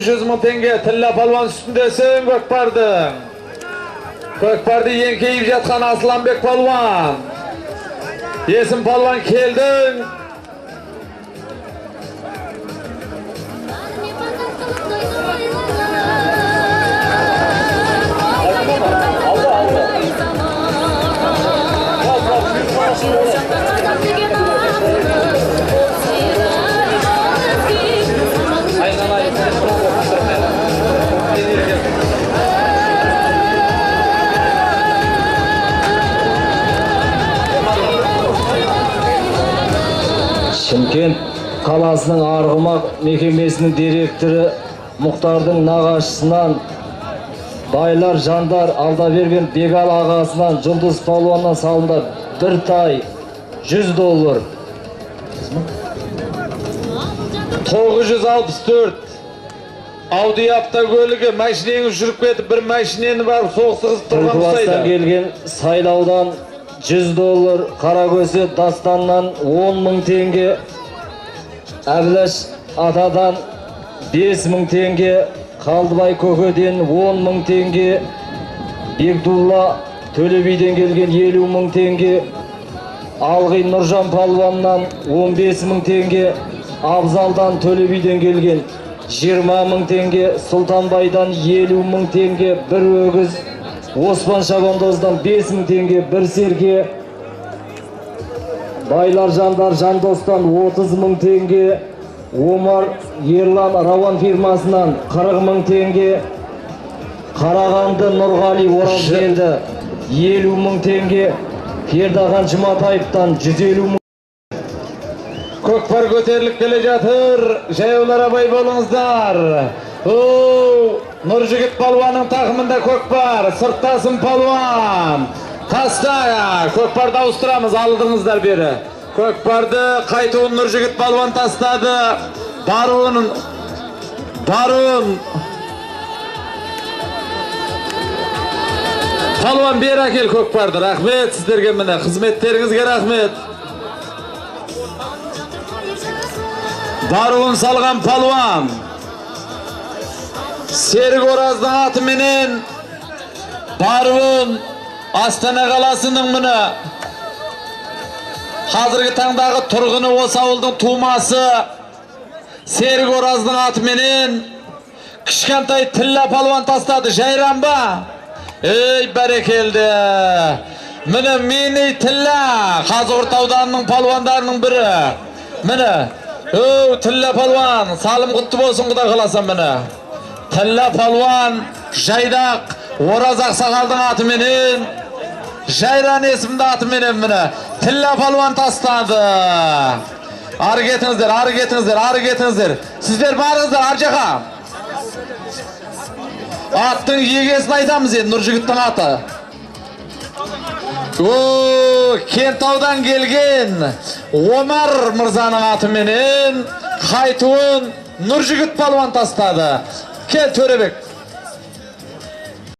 100 ming tenge tilla palvon üstündesin Gökpardın. Gökpardı yenkeyip jatkan Aslanbek palvon. Yesin palvon keldin. Şıмкент қаласының Арғымақ мекемесінің директоры Мұхтардың нағашысынан Байлар Жандар Алдаберген Бегал ағасынан Жұлдыз палуаннан салынды бір тай $100. 964 Audi автокөлігі машинеңіз жүріп кетіп бір машинені барып соғысығыз тұрған Түлкібастан келген сайлаудан $100, Қаракөсе Дастаннан 10 мың теңге, Әбіләш Атадан 5 мың теңге, Қалдыбай Көкеден 10 мың теңге, Бекдулла Төлебейден келген 50 мың теңге, Алғи Нұржан Палуаннан 15 мың теңге, Абзалдан Төлебейден келген 20 мың теңге, Сұлтанбайдан 50 мың теңге, бір өгіз, Оспан Шабандоздан 5 мың теңге, бір серке, Байлар Жандар Жандостан 30 мың теңге, Омар Ерлан Рауан фирмасынан 40 мың теңге, Қарағанды Нұрғали Оразгелді 50 мың теңге, Кердахан Жұматаевтан 150 мың. Көкпар көтеріліп келе жатыр. Жаяулар абай болыңыздар. Нұржігіт палуанның тақымында Көкпар. Сырттасын палуан. Таста. Көкпарды ауыстырамыз. Алдыңыздар бері. Көкпарды қайтуын Нұржігіт палуан тастады. Баруын. Палуан бері әкел Көкпарды. Рахмет сіздерге міне. Қызметтеріңізге рахмет. Баруын салған палуан. Серік Ораздың атыменен Баруын Астана қаласының мұны. Қазіргі таңдағы тұрғыны осы ауылдың тумасы. Серік Ораздың атыменен кішкентай Тилла палуан тастады. Жайран ба? Ей, бәрекелді. Міне мені Тилла. Қазығұрт ауданының палуандарының бірі. Міне. Тилла палуан, салым құтты болсын құда қаласам мені. Тилла палуан, Жайдақ, Ораз Ақсақалдың атыменен, Жайран есімді атыменен мені. Тилла палуан тастады. Ары кетіңіздер. Сіздер барыңыздар, ар жақа. Аттың егесін айтамыз енді, Нұржігіттің аты. Кентаудан келген Омар мырзаның атыменен қайтуын Нұржігіт палуан тастады. Кел Төребек.